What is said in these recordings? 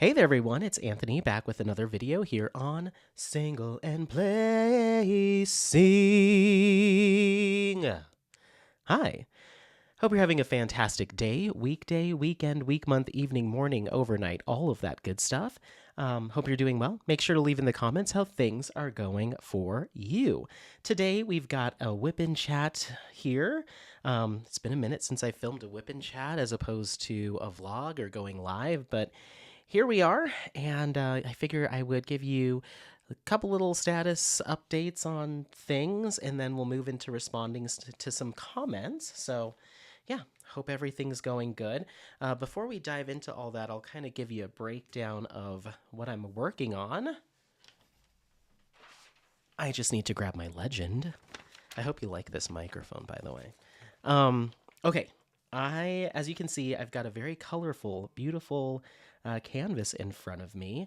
Hey there, everyone. It's Anthony back with another video here on Single and Placing. Hi. Hope you're having a fantastic day, weekday, weekend, week, month, evening, morning, overnight, all of that good stuff. Hope you're doing well. Make sure to leave in the comments how things are going for you. Today, we've got a whip and chat here. It's been a minute since I filmed a whip and chat as opposed to a vlog or going live, but here we are, and I figure I would give you a couple little status updates on things, and then we'll move into responding to some comments. So, yeah, hope everything's going good. Before we dive into all that, I'll kind of give you a breakdown of what I'm working on. I just need to grab my legend. I hope you like this microphone, by the way. Okay, as you can see, I've got a very colorful, beautiful canvas in front of me.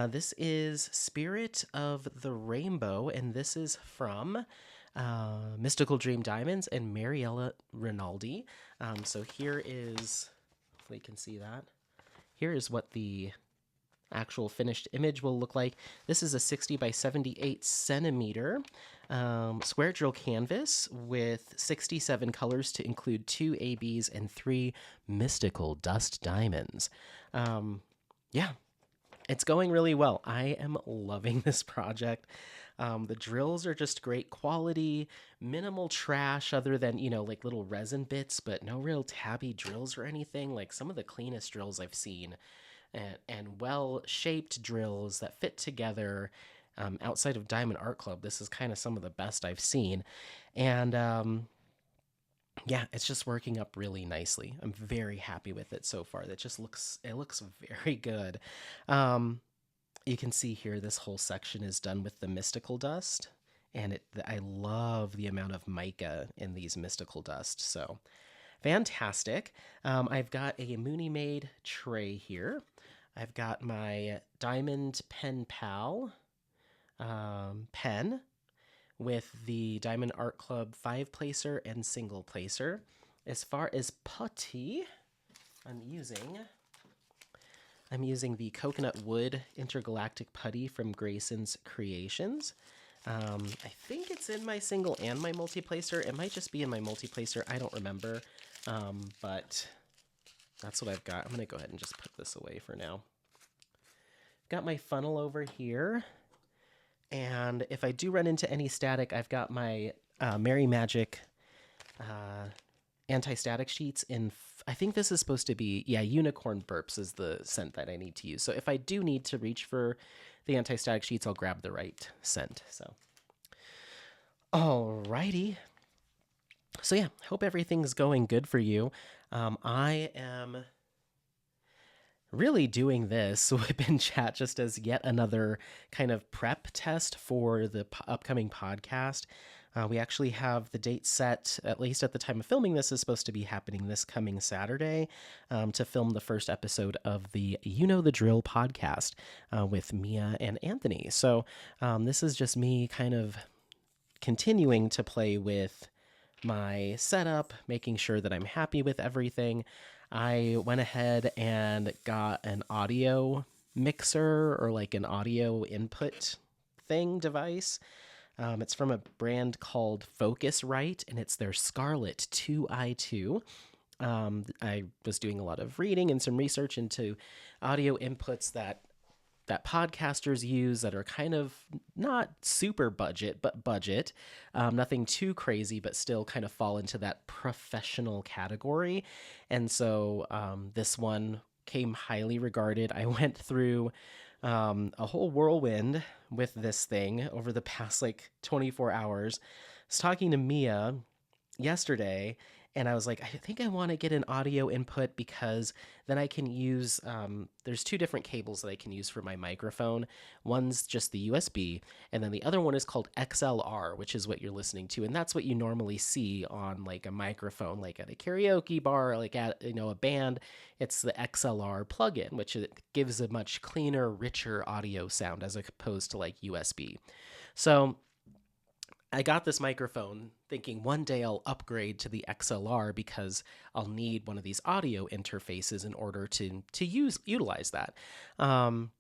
This is Spirit of the Rainbow, and this is from Mystical Dream Diamonds and Mariella Rinaldi. So here is, hopefully you can see that. Here is what the actual finished image will look like. This is a 60 by 78 centimeter square drill canvas with 67 colors to include 2 ABs and 3 mystical dust diamonds. Yeah, it's going really well. I am loving this project. The drills are just great quality, minimal trash other than, like little resin bits, but no real tabby drills or anything. Like some of the cleanest drills I've seen and well-shaped drills that fit together outside of Diamond Art Club. This is kind of some of the best I've seen. And yeah, it's just working up really nicely. I'm very happy with it so far. It looks very good. You can see here this whole section is done with the mystical dust, and I love the amount of mica in these mystical dust. So fantastic. I've got a Mooney Made tray here. I've got my Diamond Pen Pal pen with the Diamond Art Club 5-placer and single placer. As far as putty, I'm using the Coconut Wood Intergalactic Putty from Grayson's Creations. I think it's in my single and my multi-placer. It might just be in my multi-placer. I don't remember. But that's what I've got. I'm going to go ahead and just put this away for now. Got my funnel over here. And if I do run into any static, I've got my Merry Magic anti-static sheets in, I think this is supposed to be, Unicorn Burps is the scent that I need to use. So if I do need to reach for the anti-static sheets, I'll grab the right scent. So, alrighty. So yeah, hope everything's going good for you. I am really doing this whip and chat just as yet another kind of prep test for the upcoming podcast. We actually have the date set, at least at the time of filming this, is supposed to be happening this coming Saturday to film the first episode of the You Know the Drill podcast with Mia and Anthony. So this is just me kind of continuing to play with my setup, making sure that I'm happy with everything. I went ahead and got an audio mixer or like an audio input device. It's from a brand called Focusrite, and it's their Scarlett 2i2. I was doing a lot of reading and some research into audio inputs that podcasters use that are kind of not super budget, but budget. Nothing too crazy, but still kind of fall into that professional category. And so this one came highly regarded. I went through a whole whirlwind with this thing over the past 24 hours. I was talking to Mia yesterday, and I was like, I think I want to get an audio input because then I can use, there's 2 different cables that I can use for my microphone. One's just the USB, and then the other one is called XLR, which is what you're listening to. And that's what you normally see on a microphone, like at a karaoke bar, like at, a band. It's the XLR plugin, which it gives a much cleaner, richer audio sound as opposed to USB. So I got this microphone thinking one day I'll upgrade to the XLR because I'll need one of these audio interfaces in order to utilize that. Um,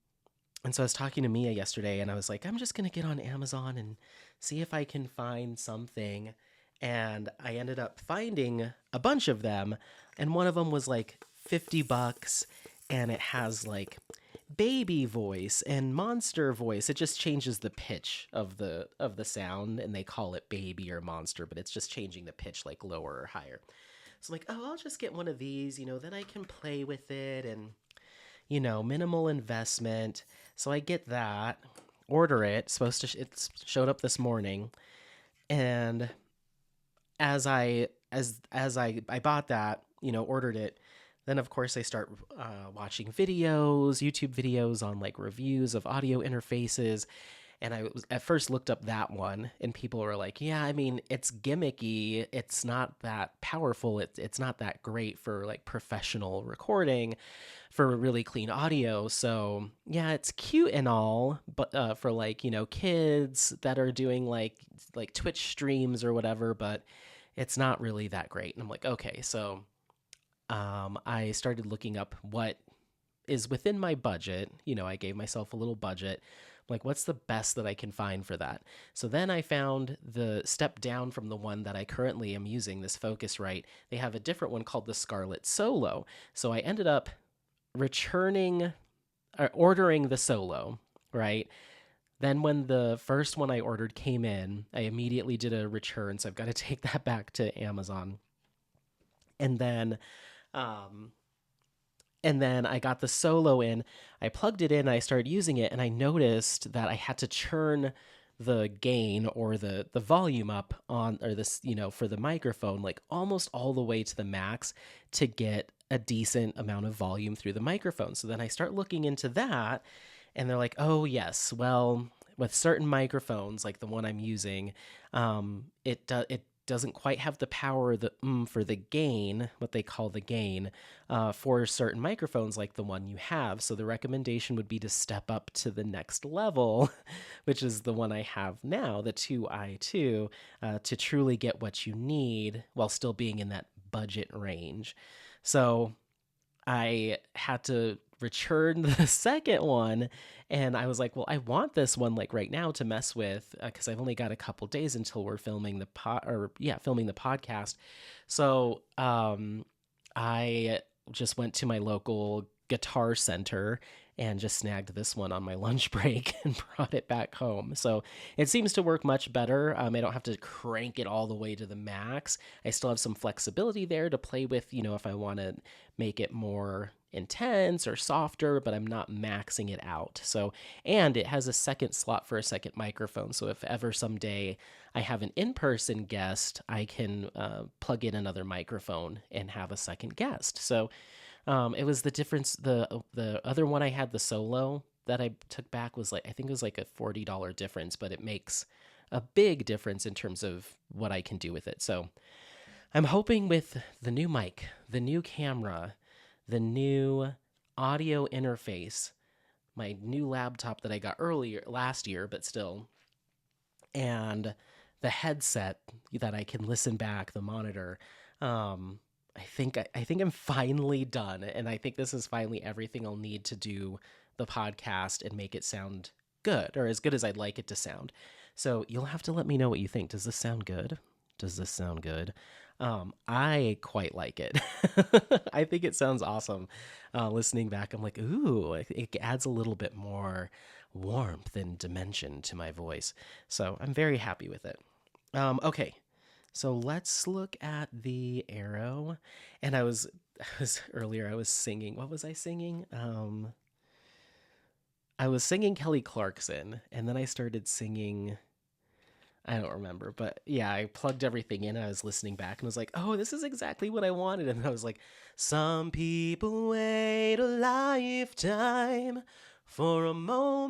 and so I was talking to Mia yesterday, and I was like, I'm just gonna get on Amazon and see if I can find something. And I ended up finding a bunch of them, and one of them was like $50, and it has like baby voice and monster voice. It just changes the pitch of the sound, and they call it baby or monster, but it's just changing the pitch like lower or higher. So I'm like, oh, I'll just get one of these, then I can play with it, and minimal investment. So I get that, order it. It showed up this morning, and as I bought that, ordered it, then of course I start watching YouTube videos on like reviews of audio interfaces. And I was at first looked up that one, and people were like, "Yeah, I mean, it's gimmicky. It's not that powerful. It's not that great for like professional recording, for really clean audio. So yeah, it's cute and all, but for like kids that are doing like Twitch streams or whatever, but it's not really that great." And I'm like, okay, so I started looking up what is within my budget. I gave myself a little budget. Like, what's the best that I can find for that? So then I found the step down from the one that I currently am using, this Focusrite. They have a different one called the Scarlett Solo. So I ended up returning or ordering the Solo, right? Then when the first one I ordered came in, I immediately did a return. So I've got to take that back to Amazon. And then um and then I got the Solo in, I plugged it in, I started using it, and I noticed that I had to turn the gain or the volume up on, or this, for the microphone, like almost all the way to the max to get a decent amount of volume through the microphone. So then I start looking into that, and they're like, oh, yes, well, with certain microphones, like the one I'm using, it doesn't quite have the power for the gain, what they call the gain, for certain microphones like the one you have. So the recommendation would be to step up to the next level, which is the one I have now, the 2i2, to truly get what you need while still being in that budget range. So I had to return the second one, and I was like, well, I want this one like right now to mess with, because I've only got a couple days until we're filming filming the podcast. So I just went to my local guitar center and just snagged this one on my lunch break and brought it back home. So it seems to work much better. I don't have to crank it all the way to the max. I still have some flexibility there to play with, if I want to make it more intense or softer, but I'm not maxing it out. So, and it has a second slot for a second microphone. So if ever someday I have an in-person guest, I can plug in another microphone and have a second guest. So it was the difference. The other one I had, the Solo, that I took back, was like, I think it was like a $40 difference, but it makes a big difference in terms of what I can do with it. So I'm hoping with the new mic, the new camera, the new audio interface, my new laptop that I got last year, but still, and the headset that I can listen back, the monitor. I think I'm finally done, and I think this is finally everything I'll need to do the podcast and make it sound good, or as good as I'd like it to sound. So you'll have to let me know what you think. Does this sound good? Does this sound good? I quite like it. I think it sounds awesome. Listening back, I'm like, ooh, it adds a little bit more warmth and dimension to my voice. So I'm very happy with it. Okay, so let's look at the Aero. And I was earlier, I was singing. What was I singing? I was singing Kelly Clarkson, and then I started singing, I don't remember, but yeah, I plugged everything in. I was listening back and was like, oh, this is exactly what I wanted. And I was like, some people wait a lifetime for a moment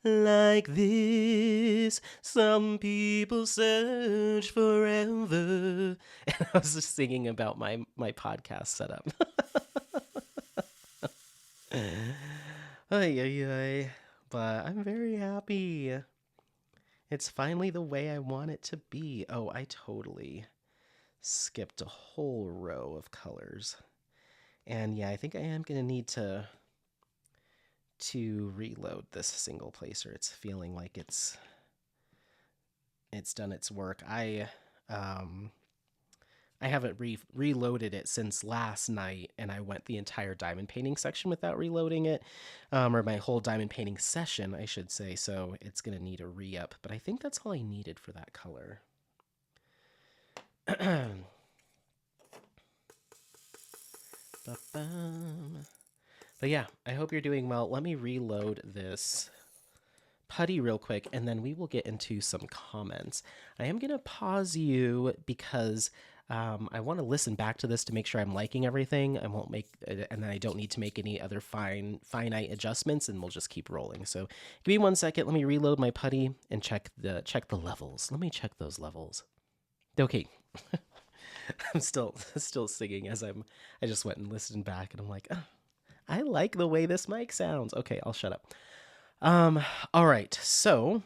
like this. Some people search forever. And I was just singing about my podcast setup. Ay, ay, ay. But I'm very happy. It's finally the way I want it to be. Oh, I totally skipped a whole row of colors. And yeah, I think I am going to need to reload this single placer. It's feeling like it's done its work. I haven't reloaded it since last night, and I went the entire diamond painting section without reloading it, or my whole diamond painting session, I should say, so it's going to need a re-up, but I think that's all I needed for that color. But yeah, I hope you're doing well. Let me reload this putty real quick, and then we will get into some comments. I am going to pause you because I want to listen back to this to make sure I'm liking everything. I won't make, and then I don't need to make any other finite adjustments, and we'll just keep rolling. So give me 1 second. Let me reload my putty and check the levels. Let me check those levels. Okay. I'm still singing as I just went and listened back, and I'm like, oh, I like the way this mic sounds. Okay, I'll shut up. All right, so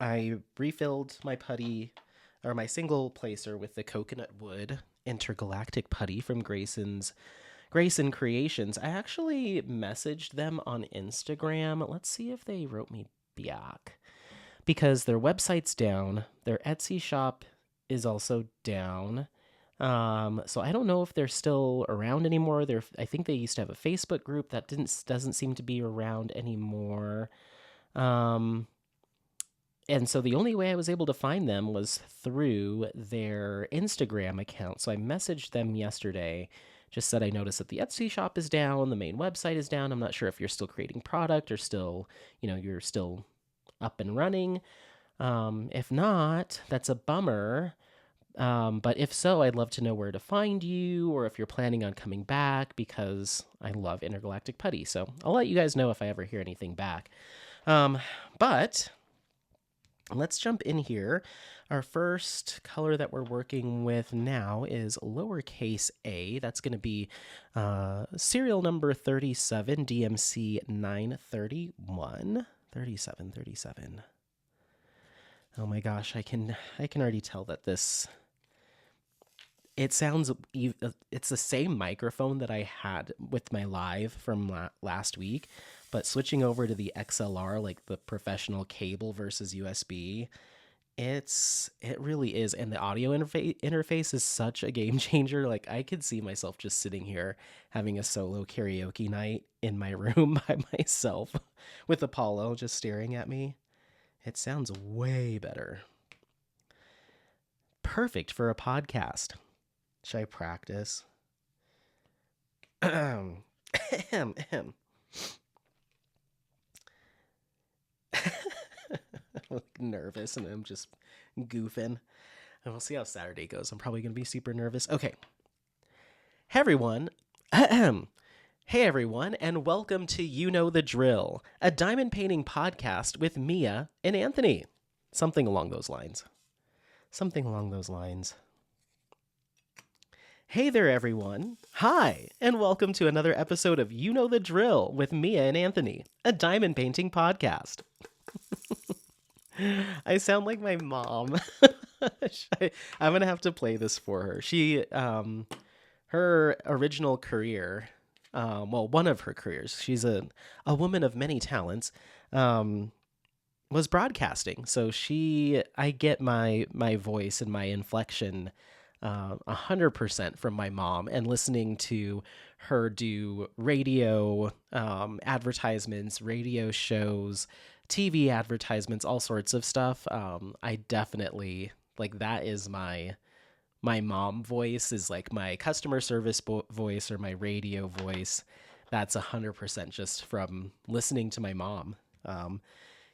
I refilled my putty, or my single placer, with the coconut wood intergalactic putty from Grayson Creations. I actually messaged them on Instagram. Let's see if they wrote me back, because their website's down. Their Etsy shop is also down. So I don't know if they're still around anymore. I think they used to have a Facebook group that doesn't seem to be around anymore. And so the only way I was able to find them was through their Instagram account. So I messaged them yesterday, just said I noticed that the Etsy shop is down, the main website is down. I'm not sure if you're still creating product or still, you're still up and running. If not, that's a bummer. But if so, I'd love to know where to find you, or if you're planning on coming back, because I love intergalactic putty. So I'll let you guys know if I ever hear anything back. But let's jump in here. Our first color that we're working with now is lowercase a. That's going to be serial number 37, DMC 931. 37. Oh my gosh, I can already tell that this... It sounds, it's the same microphone that I had with my live from last week, but switching over to the XLR, like the professional cable versus USB, it really is. And the audio interface is such a game changer. Like, I could see myself just sitting here having a solo karaoke night in my room by myself with Apollo just staring at me. It sounds way better. Perfect for a podcast. Should I practice? I'm nervous and I'm just goofing. And we'll see how Saturday goes. I'm probably going to be super nervous. Okay. Hey, everyone. Hey, everyone, and welcome to You Know the Drill, a diamond painting podcast with Mia and Anthony. Something along those lines. Hey there, everyone. Hi, and welcome to another episode of You Know the Drill with Mia and Anthony, a diamond painting podcast. I sound like my mom. I'm going to have to play this for her. She, her original career, one of her careers, she's a woman of many talents, was broadcasting. So I get my voice and my inflection 100% from my mom, and listening to her do radio advertisements, radio shows, TV advertisements, all sorts of stuff. I definitely, like, that is my mom voice, is like my customer service voice or my radio voice. That's 100% just from listening to my mom,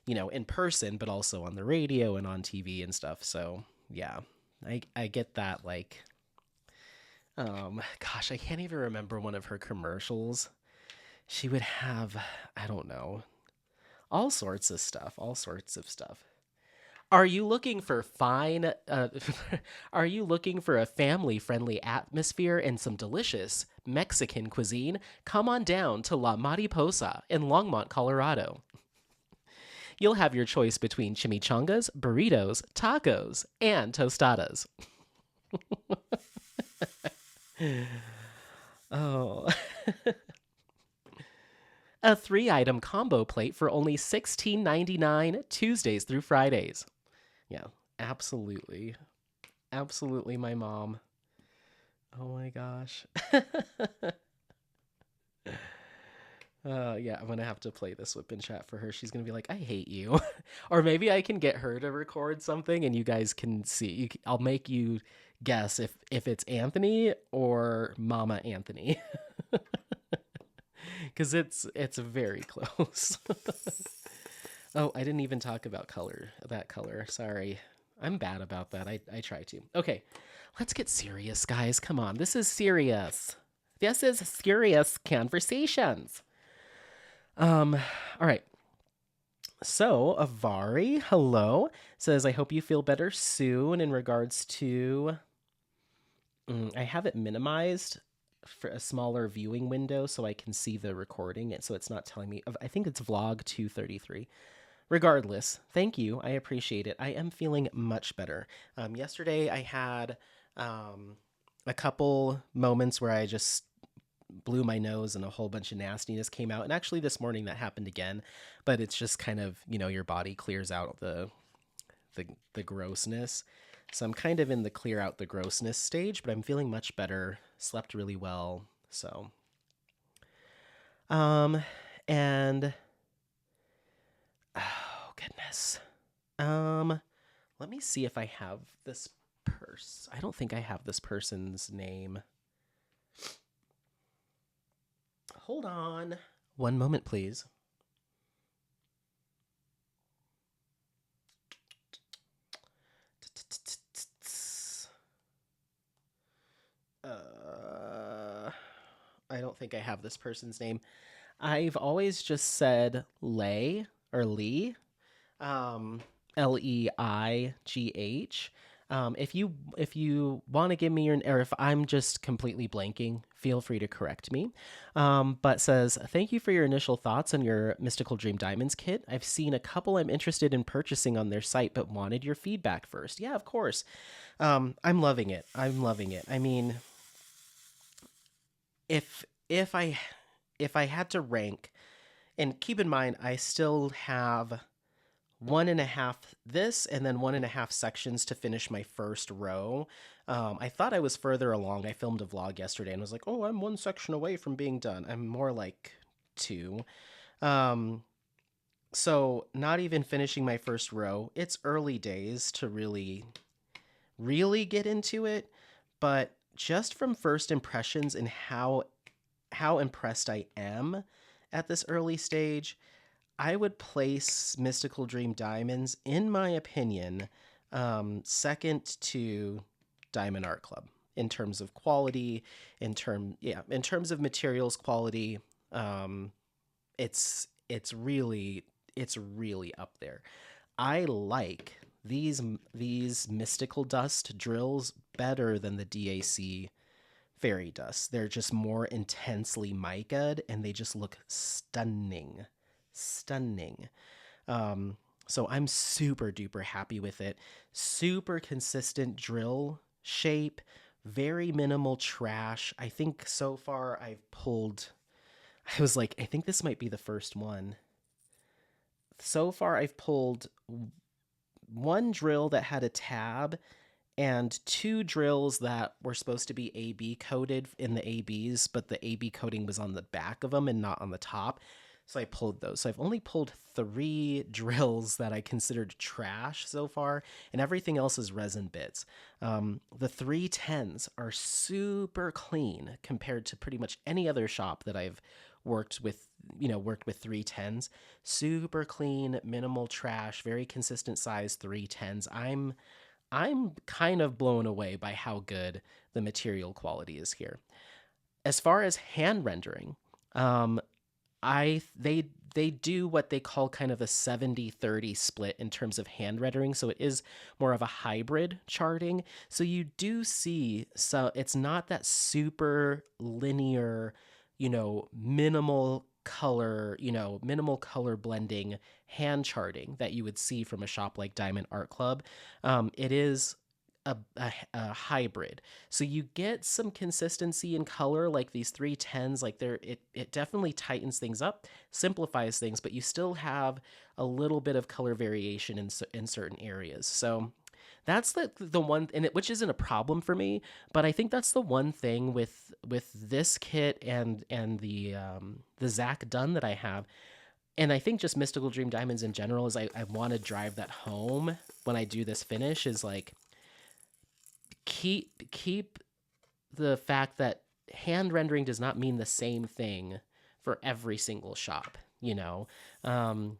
in person, but also on the radio and on TV and stuff. So yeah. I get that, like, gosh, I can't even remember one of her commercials. She would have, I don't know, all sorts of stuff. Are you looking for are you looking for a family-friendly atmosphere and some delicious Mexican cuisine? Come on down to La Mariposa in Longmont, Colorado. You'll have your choice between chimichangas, burritos, tacos, and tostadas. Oh. A 3-item combo plate for only $16.99 Tuesdays through Fridays. Yeah, absolutely. Absolutely, my mom. Oh my gosh. Yeah, I'm gonna have to play this whip in chat for her. She's gonna be like, "I hate you," or maybe I can get her to record something, and you guys can see. I'll make you guess if it's Anthony or Mama Anthony, because it's very close. Oh, I didn't even talk about that color. Sorry, I'm bad about that. I try to. Okay, let's get serious, guys. Come on, this is serious. This is serious conversations. All right. So, Avari, hello, says, I hope you feel better soon in regards to. I have it minimized for a smaller viewing window so I can see the recording, so it's not telling me. I think it's vlog 233. Regardless, thank you. I appreciate it. I am feeling much better. Yesterday, I had a couple moments where I just blew my nose and a whole bunch of nastiness came out. And actually this morning that happened again, but it's just kind of, your body clears out the grossness. So I'm kind of in the clear out the grossness stage, but I'm feeling much better, slept really well. So, and oh goodness. Let me see if I have this I don't think I have this person's name. Hold on. One moment, please. I don't think I have this person's name. I've always just said Lei or Lee, Leigh. If you want to give me or if I'm just completely blanking, feel free to correct me. But says, thank you for your initial thoughts on your Mystical Dream Diamonds kit. I've seen a couple I'm interested in purchasing on their site, but wanted your feedback first. Yeah, of course. I'm loving it. I mean, if I had to rank, and keep in mind, I still have 1.5 this and then 1.5 sections to finish my first row. I thought I was further along. I filmed a vlog yesterday and was like, oh, I'm 1 section away from being done. I'm more like 2. So not even finishing my first row. It's early days to really get into it, but just from first impressions and how impressed I am at this early stage, I would place Mystical Dream Diamonds, in my opinion, second to Diamond Art Club in terms of quality, in terms of materials quality. It's really up there. I like these mystical dust drills better than the DAC fairy dust. They're just more intensely mica'd and they just look stunning. So I'm super duper happy with it. Super consistent drill shape, very minimal trash. I think so far I was like, I think this might be the first one. So far I've pulled 1 drill that had a tab and 2 drills that were supposed to be AB coated in the ABs, but the AB coating was on the back of them and not on the top. So I pulled those. So I've only pulled 3 drills that I considered trash so far, and everything else is resin bits. The 310s are super clean compared to pretty much any other shop that I've worked with 310s. Super clean, minimal trash, very consistent size 310s. I'm kind of blown away by how good the material quality is here. As far as hand rendering, they do what they call kind of a 70-30 split in terms of hand rendering, so it is more of a hybrid charting. So you do see, so it's not that super linear, minimal color, minimal color blending hand charting that you would see from a shop like Diamond Art Club. It is a hybrid, so you get some consistency in color, like these 310s. Like it definitely tightens things up, simplifies things, but you still have a little bit of color variation in certain areas. So that's the one, which isn't a problem for me, but I think that's the one thing with this kit and the Zach Dunn that I have, and I think just Mystical Dream Diamonds in general, is I want to drive that home when I do this finish, is like keep the fact that hand rendering does not mean the same thing for every single shop. Um,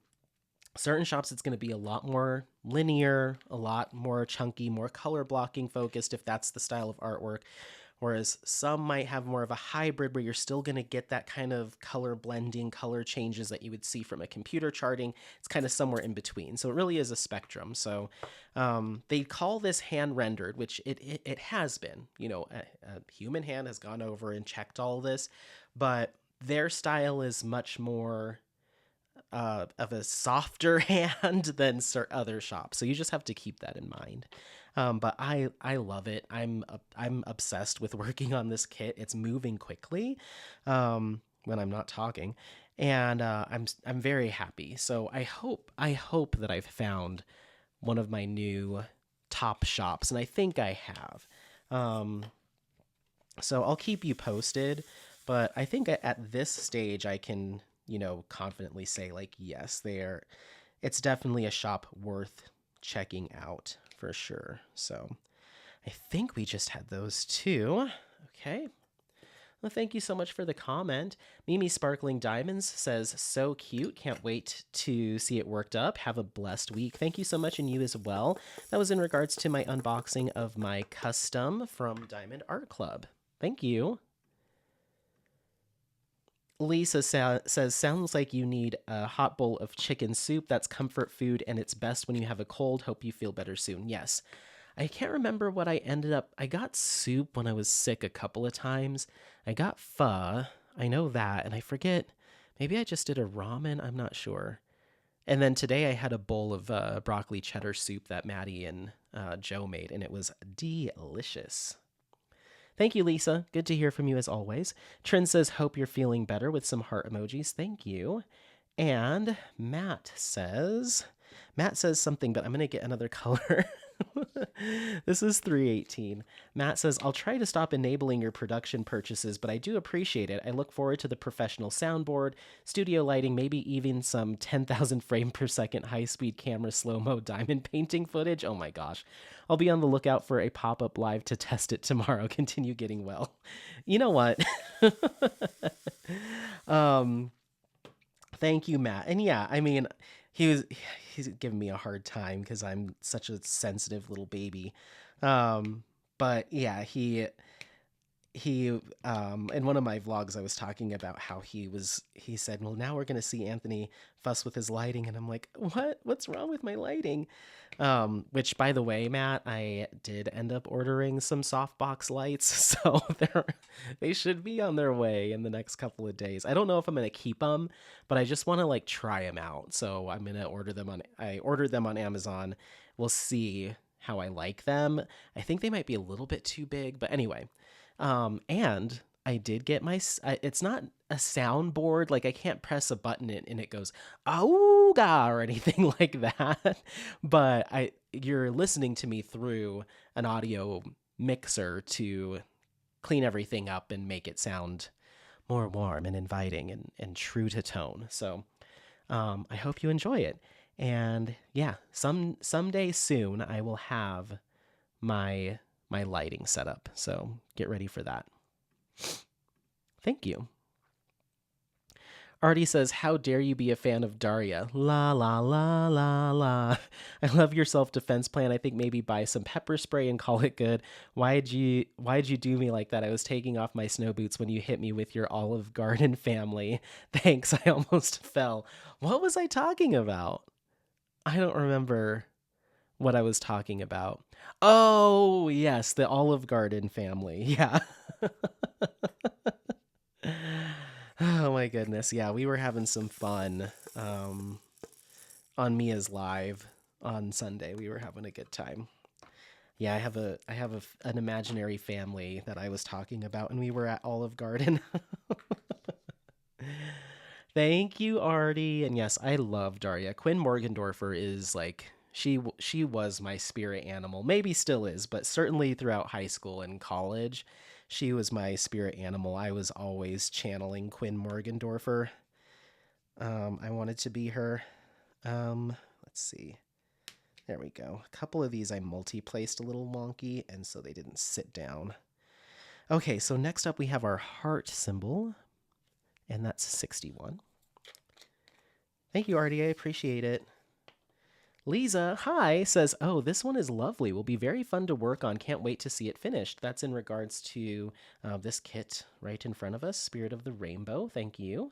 certain shops it's going to be a lot more linear, a lot more chunky, more color blocking focused if that's the style of artwork, whereas some might have more of a hybrid where you're still going to get that kind of color blending, color changes that you would see from a computer charting. It's kind of somewhere in between, so it really is a spectrum. So they call this hand rendered, which it has been. A human hand has gone over and checked all this, but their style is much more of a softer hand than other shops. So you just have to keep that in mind. But I love it. I'm obsessed with working on this kit. It's moving quickly when I'm not talking, and I'm very happy. So I hope that I've found one of my new top shops, and I think I have. So I'll keep you posted. But I think at this stage I can confidently say, like, yes, it's definitely a shop worth checking out for sure. So I think we just had those two. Okay. Well, thank you so much for the comment. Mimi Sparkling Diamonds says, so cute. Can't wait to see it worked up. Have a blessed week. Thank you so much, and you as well. That was in regards to my unboxing of my custom from Diamond Art Club. Thank you. Lisa says, sounds like you need a hot bowl of chicken soup. That's comfort food, and it's best when you have a cold. Hope you feel better soon. Yes. I can't remember what I got soup when I was sick a couple of times. I got pho. I know that, and I forget. Maybe I just did a ramen. I'm not sure. And then today I had a bowl of broccoli cheddar soup that Maddie and Joe made, and it was delicious. Thank you, Lisa. Good to hear from you as always. Trin says, hope you're feeling better, with some heart emojis. Thank you. And Matt says something, but I'm going to get another color. This is 318. Matt says, I'll try to stop enabling your production purchases, but I do appreciate it. I look forward to the professional soundboard, studio lighting, maybe even some 10,000 frame per second high-speed camera slow-mo diamond painting footage. Oh my gosh. I'll be on the lookout for a pop-up live to test it tomorrow. Continue getting well. You know what? Thank you, Matt. And yeah, I mean, he's giving me a hard time because I'm such a sensitive little baby. But yeah, he in one of my vlogs I was talking about how he said, well, now we're gonna see Anthony fuss with his lighting, and I'm like, what's wrong with my lighting? Which, by the way, Matt, I did end up ordering some softbox lights, so they should be on their way in the next couple of days. I don't know if I'm gonna keep them, but I just want to like try them out, so I'm gonna I ordered them on Amazon. We'll see how I like them. I think they might be a little bit too big, but anyway. And I did get it's not a soundboard, like I can't press a button and it goes, "Auga" or anything like that. But you're listening to me through an audio mixer to clean everything up and make it sound more warm and inviting and true to tone. So, I hope you enjoy it. And yeah, someday soon I will have my lighting setup. So get ready for that. Thank you. Artie says, how dare you be a fan of Daria? La, la, la, la, la. I love your self-defense plan. I think maybe buy some pepper spray and call it good. Why'd you do me like that? I was taking off my snow boots when you hit me with your Olive Garden family. Thanks, I almost fell. What was I talking about? I don't remember what I was talking about. Oh, yes, the Olive Garden family. Yeah. Oh my goodness. Yeah, we were having some fun on Mia's live on Sunday. We were having a good time. Yeah, an imaginary family that I was talking about, and we were at Olive Garden. Thank you, Artie. And yes, I love Daria. Quinn Morgendorfer is like she was my spirit animal. Maybe still is, but certainly throughout high school and college, she was my spirit animal. I was always channeling Quinn Morgendorfer. I wanted to be her. Let's see. There we go. A couple of these I multi-placed a little wonky, and so they didn't sit down. Okay, so next up we have our heart symbol, and that's 61. Thank you, Artie. I appreciate it. Lisa, hi, says, oh, this one is lovely. Will be very fun to work on. Can't wait to see it finished. That's in regards to this kit right in front of us, Spirit of the Rainbow. Thank you.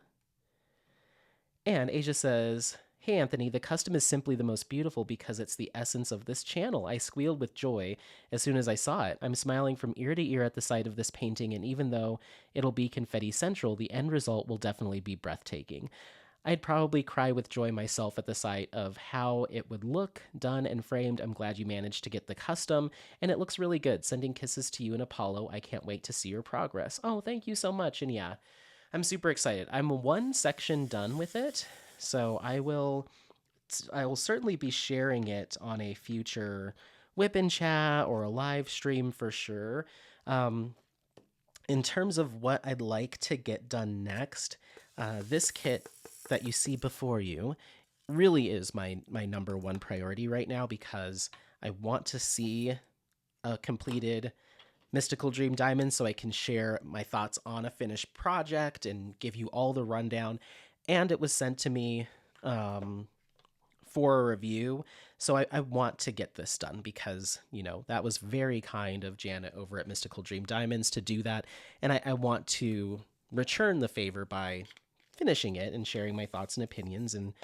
And Asia says, hey, Anthony, the custom is simply the most beautiful because it's the essence of this channel. I squealed with joy as soon as I saw it. I'm smiling from ear to ear at the sight of this painting, and even though it'll be confetti central, the end result will definitely be breathtaking. I'd probably cry with joy myself at the sight of how it would look, done and framed. I'm glad you managed to get the custom, and it looks really good. Sending kisses to you and Apollo. I can't wait to see your progress. Oh, thank you so much. And yeah, I'm super excited. I'm one section done with it, so I will certainly be sharing it on a future Whip and Chat or a live stream for sure. In terms of what I'd like to get done next, this kit that you see before you really is my number one priority right now, because I want to see a completed Mystical Dream Diamond so I can share my thoughts on a finished project and give you all the rundown. And it was sent to me for a review, so I want to get this done because, you know, that was very kind of Janet over at Mystical Dream Diamonds to do that, and I want to return the favor by finishing it and sharing my thoughts and opinions and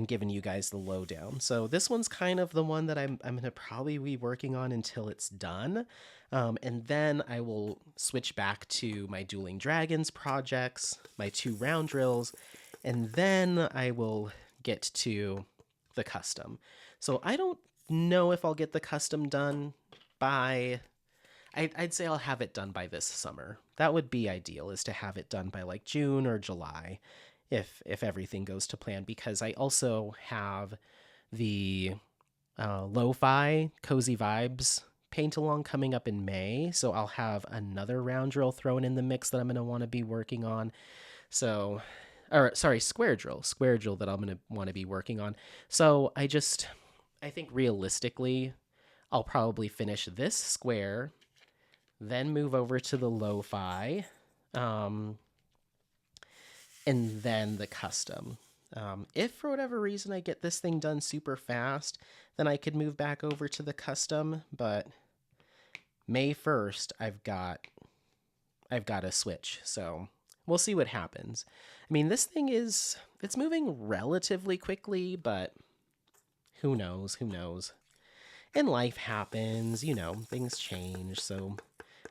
giving you guys the lowdown. So this one's kind of the one that I'm going to probably be working on until it's done. And then I will switch back to my Dueling Dragons projects, my 2 round drills, and then I will get to the custom. So I don't know if I'll get the custom done by... I'd say I'll have it done by this summer. That would be ideal, is to have it done by like June or July, if everything goes to plan, because I also have the Lo-Fi Cozy Vibes paint along coming up in May, so I'll have another round drill thrown in the mix that I'm going to want to be working on. So, or sorry, square drill that I'm going to want to be working on. So I think realistically, I'll probably finish this square, then move over to the Lo-Fi, and then the custom. If for whatever reason I get this thing done super fast, then I could move back over to the custom, but May 1st, I've got to switch, so we'll see what happens. I mean, this thing it's moving relatively quickly, but who knows? And life happens, you know, things change, so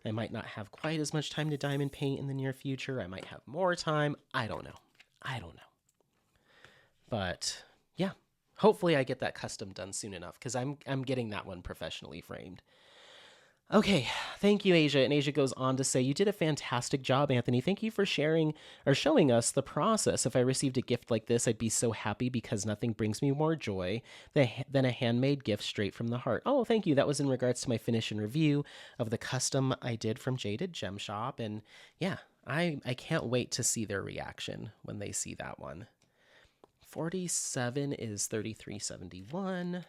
I might not have quite as much time to diamond paint in the near future. I might have more time. I don't know. But yeah, hopefully I get that custom done soon enough, because I'm getting that one professionally framed. Okay, thank you, Asia. And Asia goes on to say, you did a fantastic job, Anthony. Thank you for sharing or showing us the process. If I received a gift like this, I'd be so happy, because nothing brings me more joy than a handmade gift straight from the heart. Oh, thank you. That was in regards to my finish and review of the custom I did from Jaded Gem Shop. And yeah, I can't wait to see their reaction when they see that one. 47 is 3371.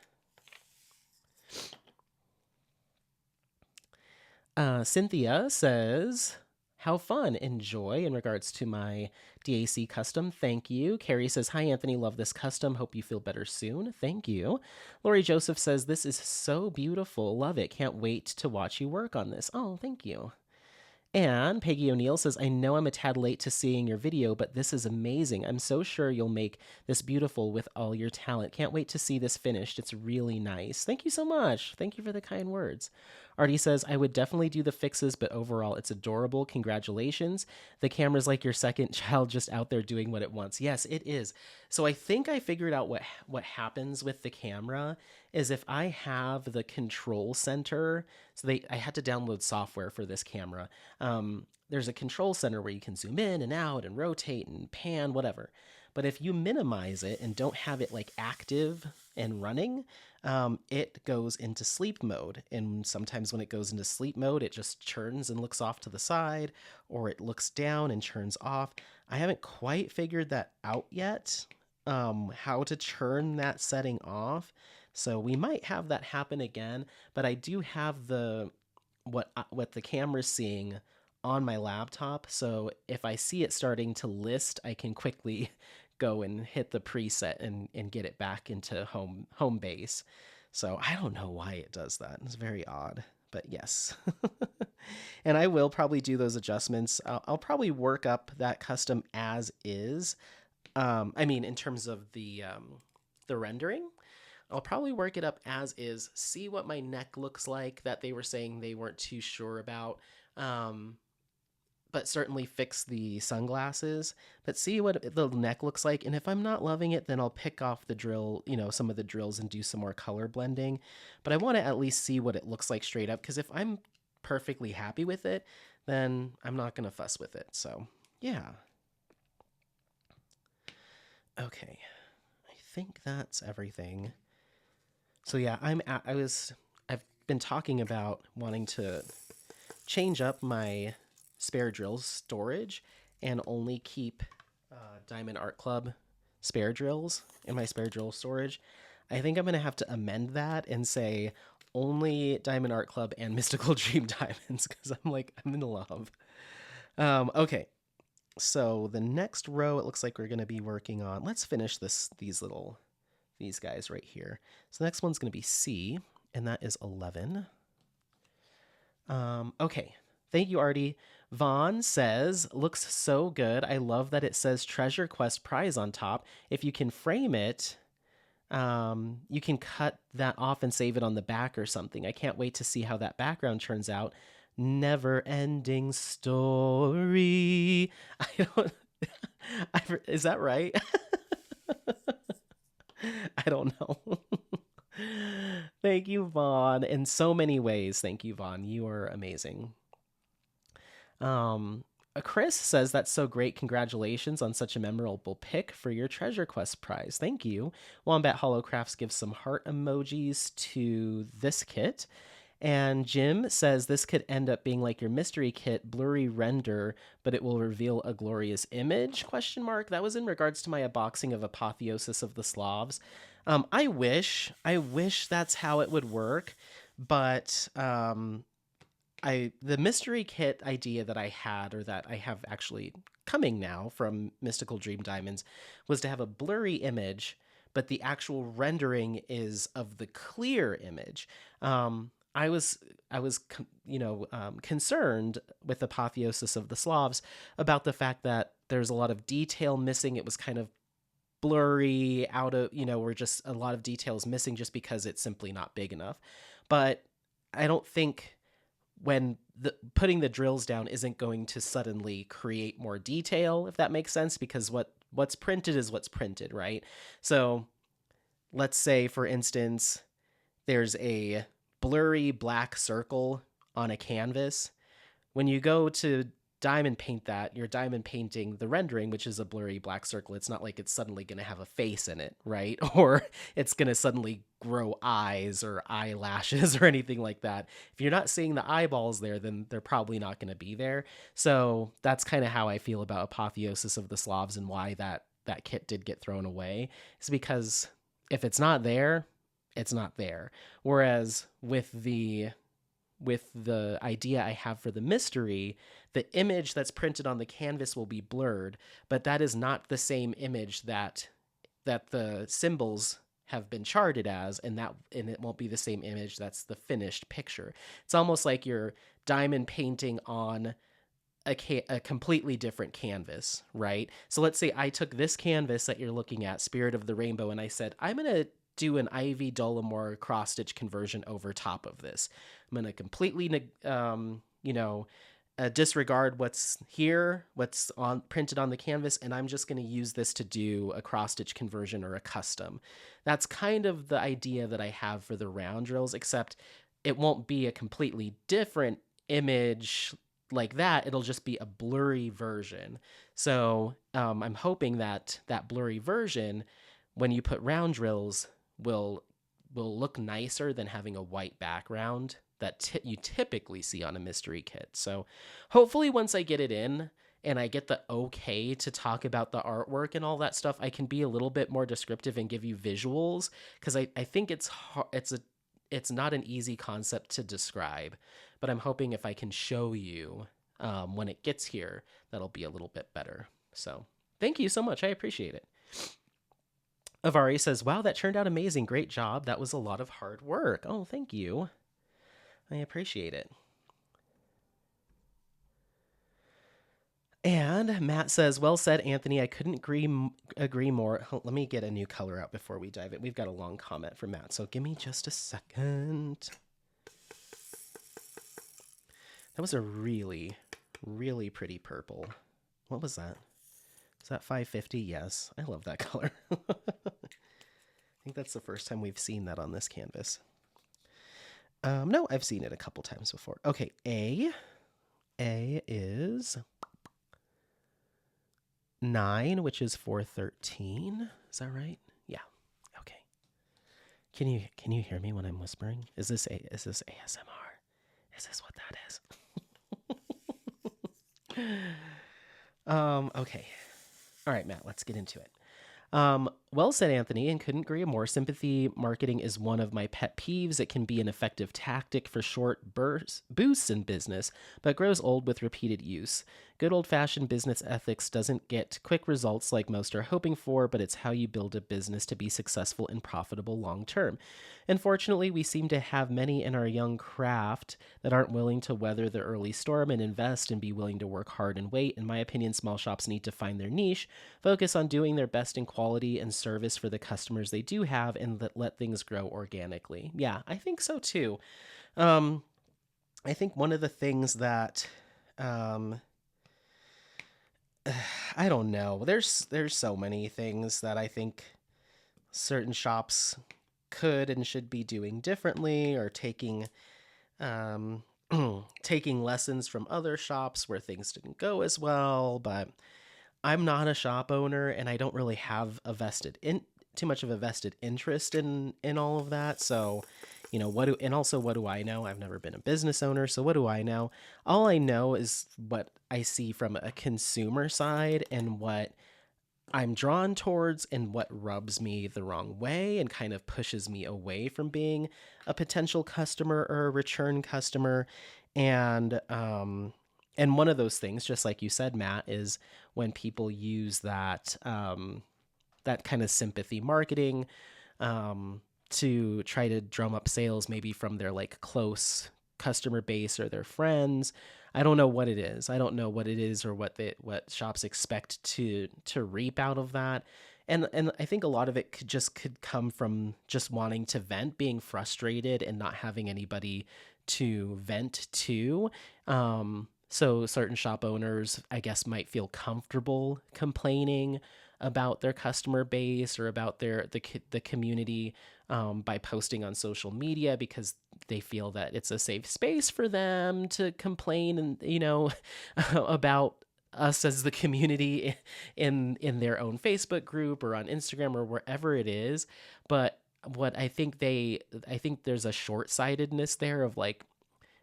Cynthia says, how fun, enjoy, in regards to my DAC custom. Thank you. Carrie says, hi, Anthony, love this custom. Hope you feel better soon. Thank you. Lori Joseph says, this is so beautiful. Love it. Can't wait to watch you work on this. Oh, thank you. And Peggy O'Neill says, I know I'm a tad late to seeing your video, but this is amazing. I'm so sure you'll make this beautiful with all your talent. Can't wait to see this finished. It's really nice. Thank you so much. Thank you for the kind words. Artie says, I would definitely do the fixes, but overall, it's adorable. Congratulations. The camera's like your second child just out there doing what it wants. Yes, it is. So I think I figured out what happens with the camera is if I have the control center, I had to download software for this camera. There's a control center where you can zoom in and out and rotate and pan, whatever. But if you minimize it and don't have it like active and running, it goes into sleep mode. And sometimes when it goes into sleep mode, it just churns and looks off to the side, or it looks down and churns off. I haven't quite figured that out yet, how to turn that setting off. So we might have that happen again, but I do have what the camera's seeing on my laptop. So if I see it starting to list, I can quickly go and hit the preset and get it back into home base. So I don't know why it does that. It's very odd, but yes. And I will probably do those adjustments. I'll probably work up that custom as is. I mean, in terms of the rendering, I'll probably work it up as is, see what my neck looks like that they were saying they weren't too sure about. But certainly fix the sunglasses, but see what the neck looks like. And if I'm not loving it, then I'll pick off the drill, some of the drills and do some more color blending. But I want to at least see what it looks like straight up, because if I'm perfectly happy with it, then I'm not going to fuss with it. So, yeah. Okay. I think that's everything. So yeah, I've been talking about wanting to change up my spare drills storage and only keep Diamond Art Club spare drills in my spare drill storage. I think I'm going to have to amend that and say only Diamond Art Club and Mystical Dream Diamonds, because I'm in love. Okay, so the next row it looks like we're going to be working on. Let's finish these guys right here. So the next one's going to be C, and that is 11. Okay. Thank you, Artie. Vaughn says, looks so good. I love that it says Treasure Quest prize on top. If you can frame it, you can cut that off and save it on the back or something. I can't wait to see how that background turns out. Never ending story. I don't, is that right? I don't know. Thank you, Vaughn. In so many ways, thank you, Vaughn. You are amazing. Chris says, that's so great. Congratulations on such a memorable pick for your Treasure Quest prize. Thank you. Wombat Holocrafts gives some heart emojis to this kit. And Jim says this could end up being like your mystery kit, blurry render, but it will reveal a glorious image, ? That was in regards to my unboxing of Apotheosis of the Slavs. I wish that's how it would work, but the mystery kit idea that I had, or that I have actually coming now from Mystical Dream Diamonds, was to have a blurry image, but the actual rendering is of the clear image. I was concerned with Apotheosis of the Slavs about the fact that there's a lot of detail missing. It was kind of blurry, were just a lot of details missing just because it's simply not big enough. But I don't think putting the drills down isn't going to suddenly create more detail, if that makes sense, because what's printed is what's printed, right? So let's say, for instance, there's a blurry black circle on a canvas. When you go to diamond paint that, you're diamond painting the rendering, which is a blurry black circle. It's not like it's suddenly going to have a face in it, right? Or it's going to suddenly grow eyes or eyelashes or anything like that. If you're not seeing the eyeballs there, then they're probably not going to be there. So that's kind of how I feel about Apotheosis of the Slavs, and why that kit did get thrown away. Is because if it's not there, it's not there. Whereas with the idea I have for the mystery, the image that's printed on the canvas will be blurred, but that is not the same image that the symbols have been charted as, and it won't be the same image that's the finished picture. It's almost like you're diamond painting on a completely different canvas, right? So let's say I took this canvas that you're looking at, Spirit of the Rainbow, and I said, I'm going to do an Ivy Dollamore cross stitch conversion over top of this. I'm going to completely, disregard what's here, what's on printed on the canvas, and I'm just going to use this to do a cross stitch conversion or a custom. That's kind of the idea that I have for the round drills, except it won't be a completely different image like that. It'll just be a blurry version. So I'm hoping that that blurry version, when you put round drills, will look nicer than having a white background that you typically see on a mystery kit. So hopefully once I get it in and I get the okay to talk about the artwork and all that stuff, I can be a little bit more descriptive and give you visuals, because I think it's not an easy concept to describe, but I'm hoping if I can show you when it gets here, that'll be a little bit better. So thank you so much. I appreciate it. Avari says, wow, that turned out amazing. Great job. That was a lot of hard work. Oh, thank you. I appreciate it. And Matt says, well said, Anthony. I couldn't agree more. Let me get a new color out before we dive in. We've got a long comment from Matt, so give me just a second. That was a really, really pretty purple. What was that? Is that 550? Yes. I love that color. I think that's the first time we've seen that on this canvas. No, I've seen it a couple times before. Okay, A is 9, which is 413. Is that right? Yeah. Okay. Can you hear me when I'm whispering? Is this ASMR? Is this what that is? Okay. All right, Matt, let's get into it. Well said, Anthony, and couldn't agree more. Sympathy marketing is one of my pet peeves. It can be an effective tactic for short boosts in business, but grows old with repeated use. Good old-fashioned business ethics doesn't get quick results like most are hoping for, but it's how you build a business to be successful and profitable long-term. Unfortunately, we seem to have many in our young craft that aren't willing to weather the early storm and invest and be willing to work hard and wait. In my opinion, small shops need to find their niche, focus on doing their best in quality and service for the customers they do have, and let things grow organically. Yeah, I think so too. I think one of the things that I don't know. There's so many things that I think certain shops could and should be doing differently, or taking taking lessons from other shops where things didn't go as well. But I'm not a shop owner, and I don't really have too much of a vested interest in all of that. So, what do I know? I've never been a business owner, so what do I know? All I know is what I see from a consumer side and what I'm drawn towards and what rubs me the wrong way and kind of pushes me away from being a potential customer or a return customer. And one of those things, just like you said, Matt, is when people use that that kind of sympathy marketing to try to drum up sales, maybe from their like close customer base or their friends. I don't know what it is. I don't know what it is or what shops expect to reap out of that. And I think a lot of it could come from just wanting to vent, being frustrated and not having anybody to vent to. So certain shop owners, I guess, might feel comfortable complaining about their customer base or about the community by posting on social media, because they feel that it's a safe space for them to complain and about us as the community in their own Facebook group or on Instagram or wherever it is. But what I think there's a short-sightedness there of like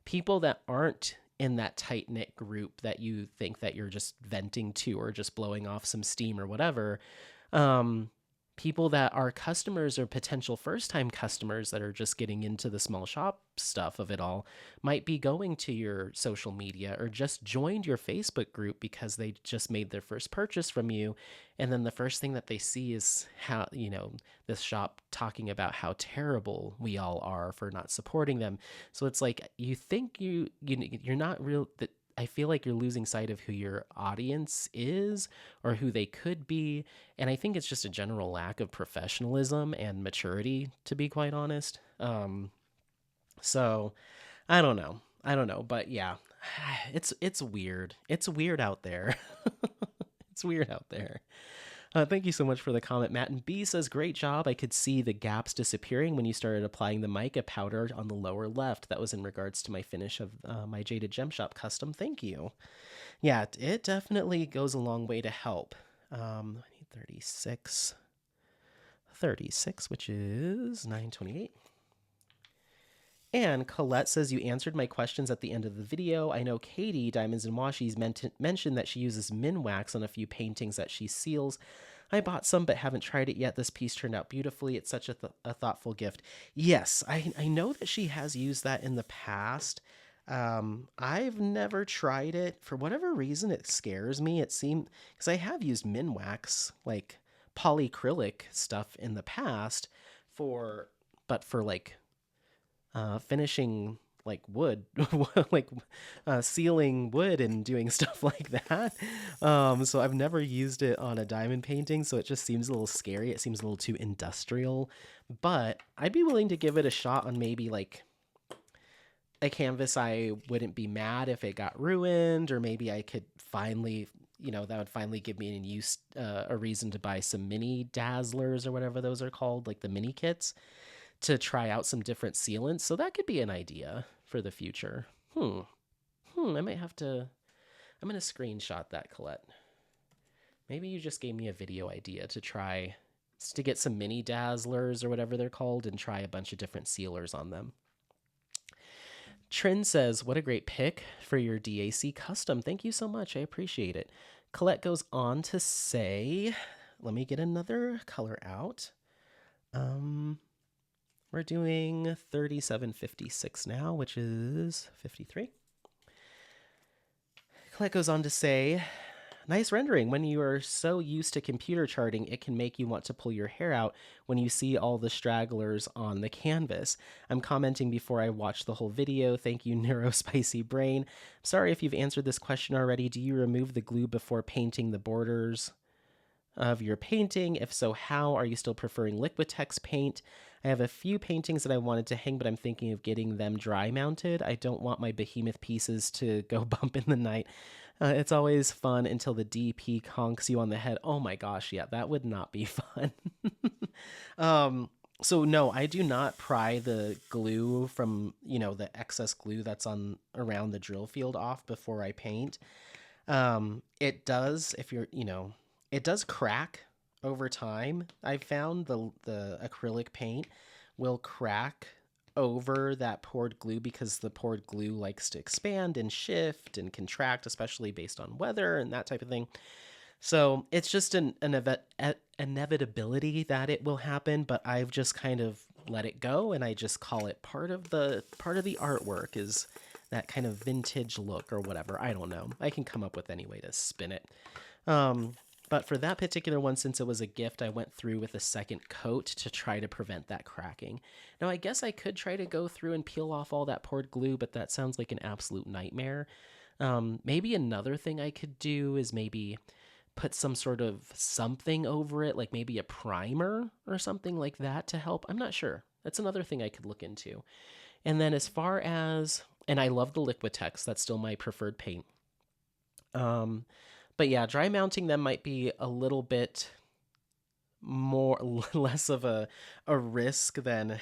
people that aren't in that tight-knit group that you think that you're just venting to or just blowing off some steam or whatever. People that are customers or potential first-time customers that are just getting into the small shop stuff of it all might be going to your social media or just joined your Facebook group because they just made their first purchase from you. And then the first thing that they see is how, this shop talking about how terrible we all are for not supporting them. So it's like, you think you're not real, that I feel like you're losing sight of who your audience is or who they could be. And I think it's just a general lack of professionalism and maturity, to be quite honest. So I don't know. I don't know, but yeah, it's weird. It's weird out there. It's weird out there. Thank you so much for the comment. Matt and B says, great job. I could see the gaps disappearing when you started applying the mica powder on the lower left. That was in regards to my finish of my Jaded Gem Shop custom. Thank you. Yeah, it definitely goes a long way to help. I need 36. 36, which is 928. And Colette says, you answered my questions at the end of the video. I know Katie, Diamonds and Washies, mentioned that she uses Minwax on a few paintings that she seals. I bought some but haven't tried it yet. This piece turned out beautifully. It's such a thoughtful gift. Yes, I know that she has used that in the past. I've never tried it. For whatever reason, it scares me. It seemed, because I have used Minwax, like polyacrylic stuff in the past but for like finishing like wood, like sealing wood and doing stuff like that. So I've never used it on a diamond painting, so it just seems a little scary. It seems a little too industrial, but I'd be willing to give it a shot on maybe like a canvas. I wouldn't be mad if it got ruined, or maybe I could finally, that would finally give me a reason to buy some mini dazzlers or whatever those are called, like the mini kits, to try out some different sealants. So that could be an idea for the future. I might have to, I'm going to screenshot that, Colette. Maybe you just gave me a video idea to try, to get some mini dazzlers or whatever they're called and try a bunch of different sealers on them. Trin says, what a great pick for your DAC custom. Thank you so much. I appreciate it. Colette goes on to say, let me get another color out. We're doing 3756 now, which is 53. Colette goes on to say, nice rendering. When you are so used to computer charting, it can make you want to pull your hair out when you see all the stragglers on the canvas. I'm commenting before I watch the whole video. Thank you, Neurospicy Brain. Sorry if you've answered this question already. Do you remove the glue before painting the borders of your painting? If so, how? Are you still preferring Liquitex paint? I have a few paintings that I wanted to hang, but I'm thinking of getting them dry mounted. I don't want my behemoth pieces to go bump in the night. It's always fun until the DP conks you on the head. Oh my gosh, yeah, that would not be fun. So no, I do not pry the glue from, the excess glue that's on around the drill field off before I paint. It does, it does crack over time. I've found the acrylic paint will crack over that poured glue because the poured glue likes to expand and shift and contract, especially based on weather and that type of thing. So it's just an inevitability that it will happen, but I've just kind of let it go, and I just call it part of the artwork is that kind of vintage look or whatever. I don't know. I can come up with any way to spin it. But for that particular one, since it was a gift, I went through with a second coat to try to prevent that cracking. Now, I guess I could try to go through and peel off all that poured glue, but that sounds like an absolute nightmare. Maybe another thing I could do is maybe put some sort of something over it, like maybe a primer or something like that to help. I'm not sure. That's another thing I could look into. And then as far as, and I love the Liquitex, that's still my preferred paint. But yeah, dry mounting them might be a little bit less of a risk than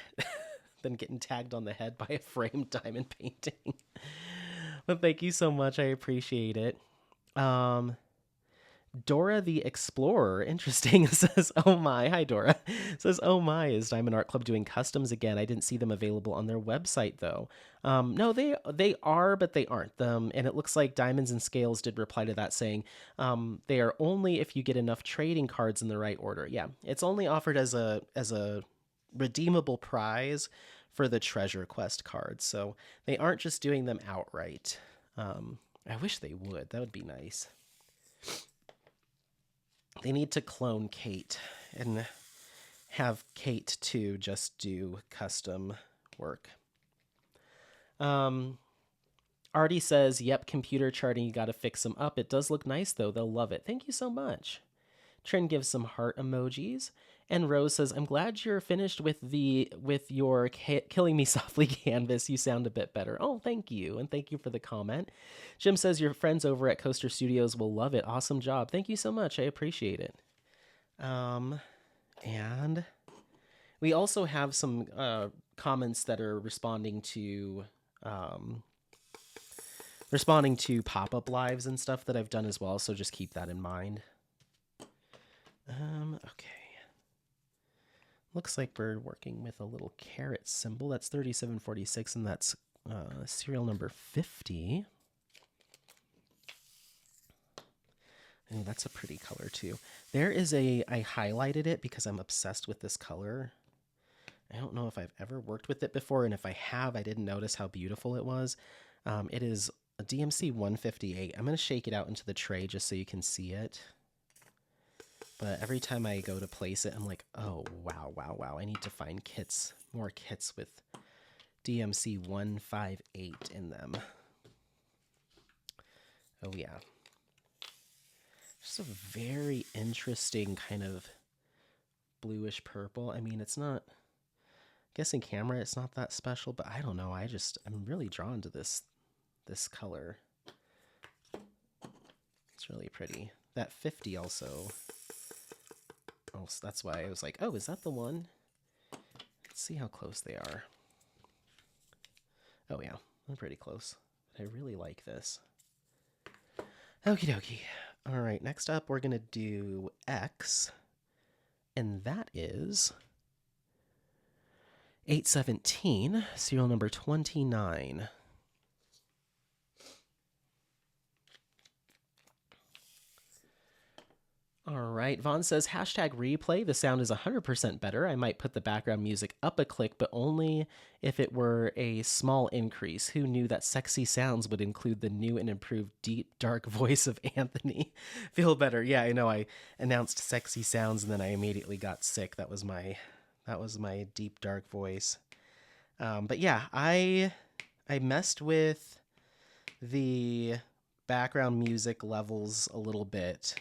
than getting tagged on the head by a framed diamond painting. But thank you so much. I appreciate it. Dora the Explorer, interesting, says, oh my. Hi, Dora. Says, oh my, is Diamond Art Club doing customs again? I didn't see them available on their website, though. No, they are, but they aren't. And it looks like Diamonds and Scales did reply to that saying they are only if you get enough trading cards in the right order. Yeah, it's only offered as a redeemable prize for the Treasure Quest cards. So they aren't just doing them outright. I wish they would. That would be nice. They need to clone Kate and have Kate too just do custom work. Artie says, yep, computer charting, you got to fix them up. It does look nice, though. They'll love it. Thank you so much. Trin gives some heart emojis. And Rose says, I'm glad you're finished with your Killing Me Softly canvas. You sound a bit better. Oh, thank you. And thank you for the comment. Jim says, your friends over at Coaster Studios will love it. Awesome job. Thank you so much. I appreciate it. And we also have some comments that are responding to pop-up lives and stuff that I've done as well, so just keep that in mind. Okay. Looks like we're working with a little caret symbol. That's 3746, and that's serial number 50. Oh, that's a pretty color too. There is I highlighted it because I'm obsessed with this color. I don't know if I've ever worked with it before, and if I have, I didn't notice how beautiful it was. It is a DMC 158. I'm going to shake it out into the tray just so you can see it. But every time I go to place it, I'm like, oh, wow, wow, wow. I need to find more kits with DMC 158 in them. Oh, yeah. Just a very interesting kind of bluish purple. I mean, it's not, I guess in camera it's not that special, but I don't know. I'm really drawn to this color. It's really pretty. That 50 also. Oh, so that's why I was like, oh, is that the one? Let's see how close they are. Oh yeah, I'm pretty close. But I really like this. Okie dokie. All right, next up we're going to do X. And that is 817, serial number 29. All right, Vaughn says, hashtag replay. The sound is 100% better. I might put the background music up a click, but only if it were a small increase. Who knew that sexy sounds would include the new and improved deep, dark voice of Anthony? Feel better. Yeah, I know. I announced sexy sounds and then I immediately got sick. That was my deep, dark voice. But yeah, I messed with the background music levels a little bit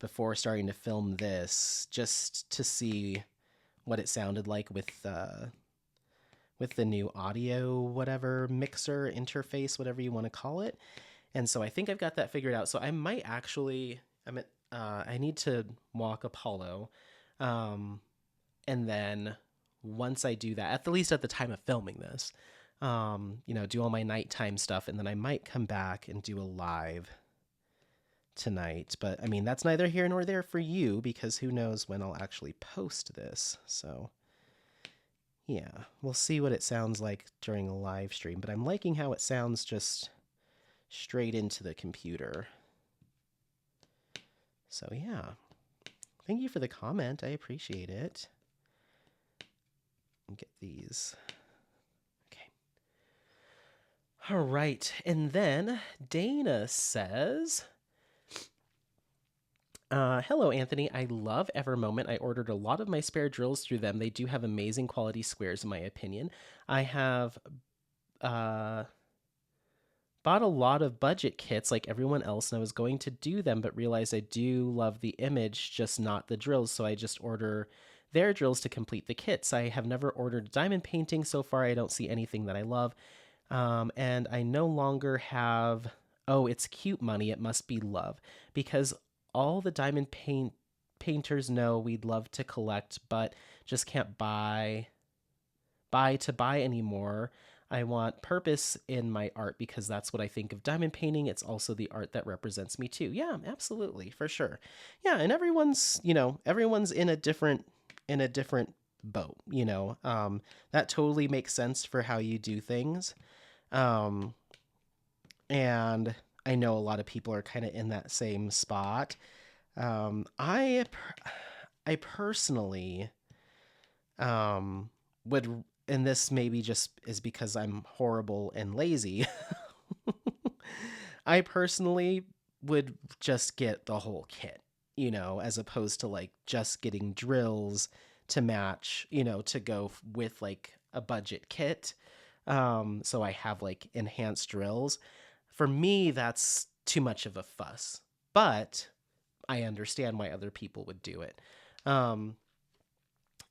before starting to film this, just to see what it sounded like with the new audio, whatever, mixer interface, whatever you want to call it. And so I think I've got that figured out. So I might actually, I need to walk Apollo. And then once I do that, at the least at the time of filming this, do all my nighttime stuff. And then I might come back and do a live tonight, but I mean, that's neither here nor there for you, because who knows when I'll actually post this. So yeah, we'll see what it sounds like during a live stream, but I'm liking how it sounds just straight into the computer. So yeah, thank you for the comment. I appreciate it. Get these. Okay. All right. And then Dana says, hello, Anthony. I love Evermoment. I ordered a lot of my spare drills through them. They do have amazing quality squares, in my opinion. I have bought a lot of budget kits like everyone else, and I was going to do them, but realized I do love the image, just not the drills, so I just order their drills to complete the kits. I have never ordered diamond painting so far. I don't see anything that I love. And I no longer have, oh, it's cute money. It must be love, because all the diamond painters know we'd love to collect, but just can't buy anymore. I want purpose in my art, because that's what I think of diamond painting. It's also the art that represents me too. Yeah, absolutely, for sure. Yeah, and everyone's in a different boat, that totally makes sense for how you do things. And I know a lot of people are kind of in that same spot. I personally would, and this maybe just is because I'm horrible and lazy, I personally would just get the whole kit, as opposed to like just getting drills to match, to go with like a budget kit. So I have like enhanced drills. For me, that's too much of a fuss, but I understand why other people would do it. Um,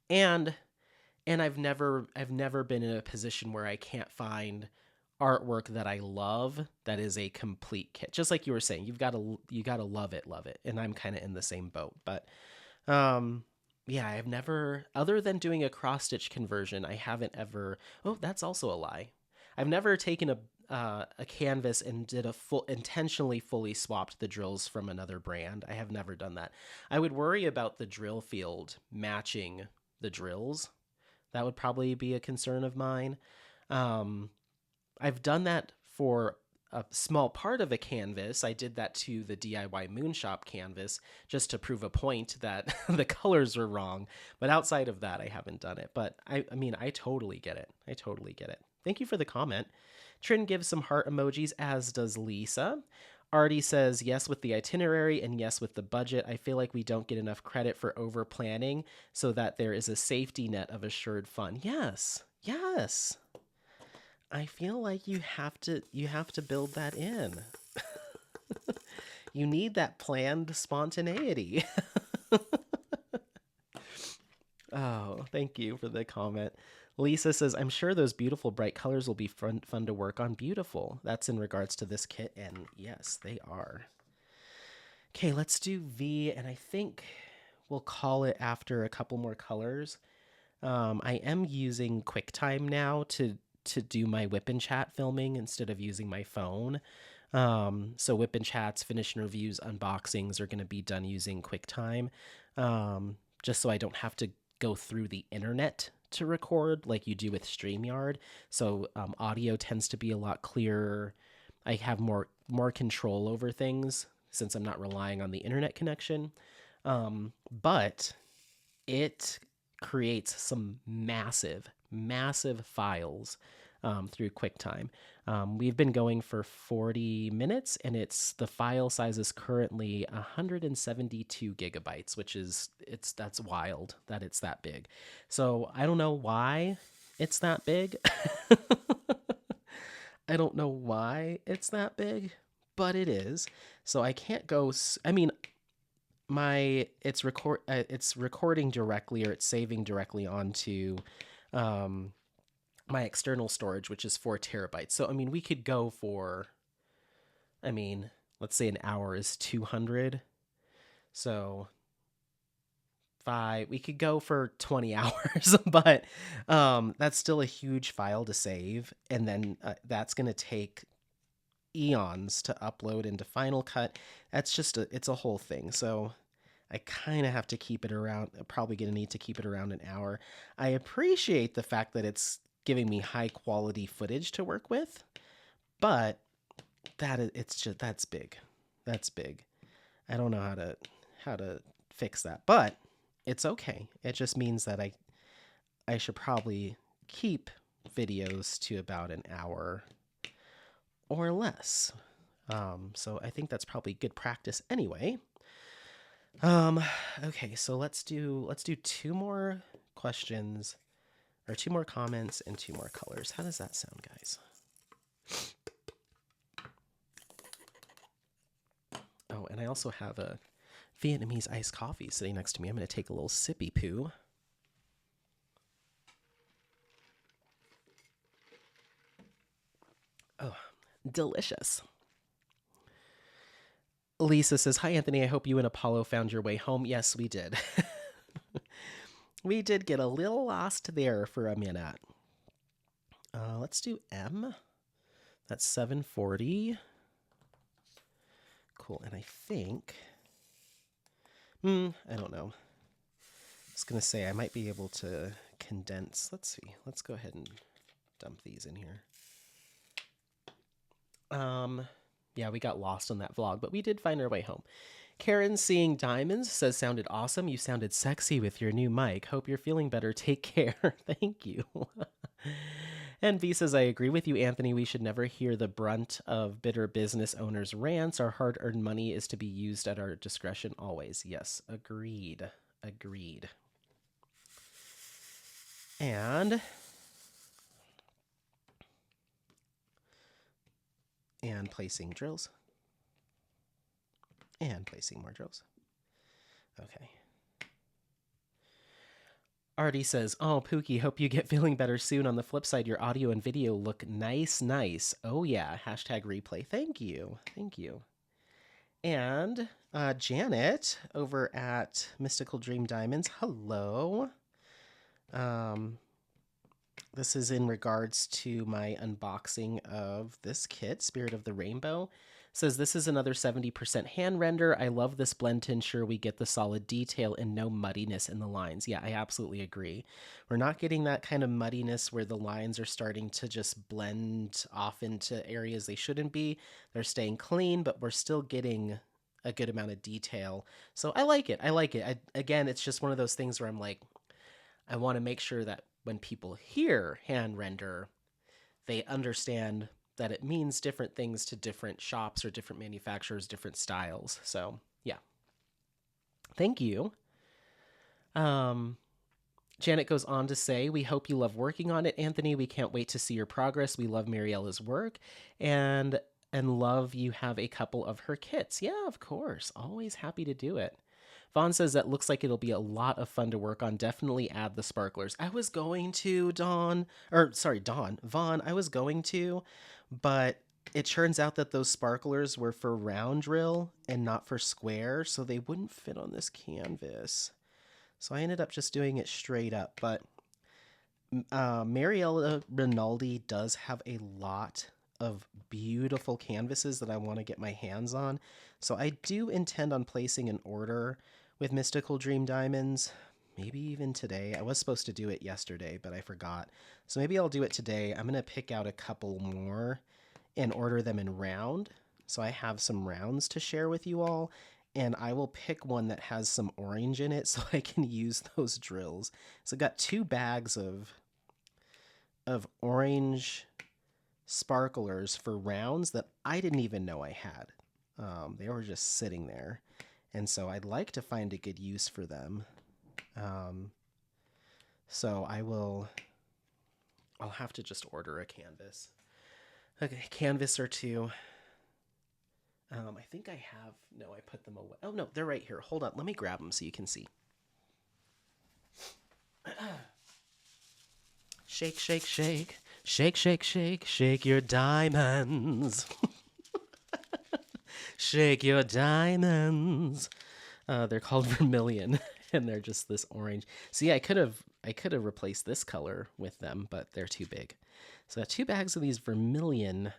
and I've never been in a position where I can't find artwork that I love that is a complete kit. Just like you were saying, you got to love it. And I'm kind of in the same boat. But um yeah, I've never, other than doing a cross stitch conversion, I haven't ever. Oh, that's also a lie. I've never taken a canvas and did a full intentionally fully swapped the drills from another brand. I have never done that. I would worry about the drill field matching the drills. That would probably be a concern of mine. Um, I've done that for a small part of a canvas. I did that to the DIY Moonshop canvas just to prove a point that the colors were wrong. But outside of that, I haven't done it. But I mean, I totally get it. I totally get it. Thank you for the comment. Trin gives some heart emojis, as does Lisa. Artie says yes with the itinerary and yes with the budget. I feel like we don't get enough credit for over planning so that there is a safety net of assured fun. Yes. Yes. I feel like you have to build that in. You need that planned spontaneity. Oh, thank you for the comment. Lisa says, I'm sure those beautiful bright colors will be fun to work on. Beautiful. That's in regards to this kit, and yes, they are. Okay, let's do V, and I think we'll call it after a couple more colors. I am using QuickTime now to do my Whip and Chat filming instead of using my phone. So Whip and Chats, finish and reviews, unboxings are going to be done using QuickTime, just so I don't have to go through the internet to record like you do with StreamYard. So audio tends to be a lot clearer. I have more control over things since I'm not relying on the internet connection. But it creates some massive, massive files through QuickTime. We've been going for 40 minutes, and the file size is currently 172 gigabytes, which is that's wild that it's that big. So I don't know why it's that big. I don't know why it's that big, but it is. So I can't go. I mean, it's recording directly, or it's saving directly onto um my external storage, which is 4 terabytes. So I mean, we could go for, I mean, let's say an hour is 200, so we could go for 20 hours. But that's still a huge file to save, and then that's going to take eons to upload into Final Cut. It's a whole thing. So I kind of have to keep it around. I'm probably going to need to keep it around an hour. I appreciate the fact that it's giving me high quality footage to work with, but that's big. That's big. I don't know how to fix that, but it's okay. It just means that I should probably keep videos to about an hour or less. So I think that's probably good practice anyway. Okay, so let's do two more questions, or two more comments and two more colors. How does that sound, guys? Oh, and I also have a Vietnamese iced coffee sitting next to me. I'm going to take a little sippy poo. Oh, delicious. Lisa says, hi, Anthony. I hope you and Apollo found your way home. Yes, we did. We did get a little lost there for a minute. Let's do M. That's 740. Cool. And I think, I don't know. I was going to say I might be able to condense. Let's see. Let's go ahead and dump these in here. Yeah, we got lost on that vlog, but we did find our way home. Karen Seeing Diamonds says, sounded awesome. You sounded sexy with your new mic. Hope you're feeling better. Take care. Thank you. And V says, I agree with you, Anthony. We should never hear the brunt of bitter business owners' rants. Our hard-earned money is to be used at our discretion always. Yes, agreed. Agreed. And And placing drills. And placing more drills. Okay. Artie says, "Oh, Pookie, hope you get feeling better soon. On the flip side, your audio and video look nice, nice. Oh, yeah. Hashtag replay. Thank you. Thank you." And Janet over at Mystical Dream Diamonds. Hello. This is in regards to my unboxing of this kit, Spirit of the Rainbow. Says this is another 70% hand render. I love this blend to ensure we get the solid detail and no muddiness in the lines. Yeah, I absolutely agree. We're not getting that kind of muddiness where the lines are starting to just blend off into areas they shouldn't be. They're staying clean, but we're still getting a good amount of detail. So I like it. I like it. Again, it's just one of those things where I'm like, I want to make sure that when people hear hand render, they understand that it means different things to different shops or different manufacturers, different styles. So, yeah. Thank you. Janet goes on to say, "We hope you love working on it, Anthony. We can't wait to see your progress. We love Mariella's work and love you have a couple of her kits." Yeah, of course. Always happy to do it. Vaughn says that looks like it'll be a lot of fun to work on. Definitely add the sparklers. I was going to, Vaughn. I was going to, but it turns out that those sparklers were for round drill and not for square, so they wouldn't fit on this canvas. So I ended up just doing it straight up. But Mariella Rinaldi does have a lot of beautiful canvases that I want to get my hands on. So I do intend on placing an order with Mystical Dream Diamonds, maybe even today. I was supposed to do it yesterday, but I forgot. So maybe I'll do it today. I'm going to pick out a couple more and order them in round. So I have some rounds to share with you all. And I will pick one that has some orange in it so I can use those drills. So I got 2 bags of orange sparklers for rounds that I didn't even know I had. They were just sitting there. And so I'd like to find a good use for them. So I'll have to just order a canvas. Okay, canvas or 2. I think I have, no, I put them away. Oh no, they're right here. Hold on, let me grab them so you can see. Shake, shake, shake. Shake, shake, shake. Shake your diamonds. Shake your diamonds. They're called vermilion, and they're just this orange. See, I could have replaced this color with them, but they're too big. So I got 2 bags of these vermilion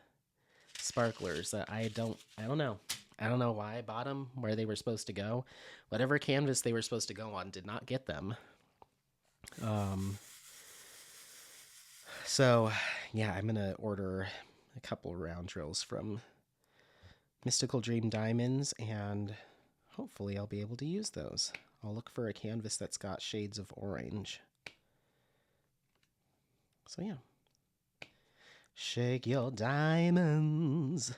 sparklers that I don't know. I don't know why I bought them, where they were supposed to go. Whatever canvas they were supposed to go on, did not get them. So, yeah, I'm going to order a couple round drills from Mystical Dream Diamonds, and hopefully I'll be able to use those. I'll look for a canvas that's got shades of orange. So, yeah. Shake your diamonds.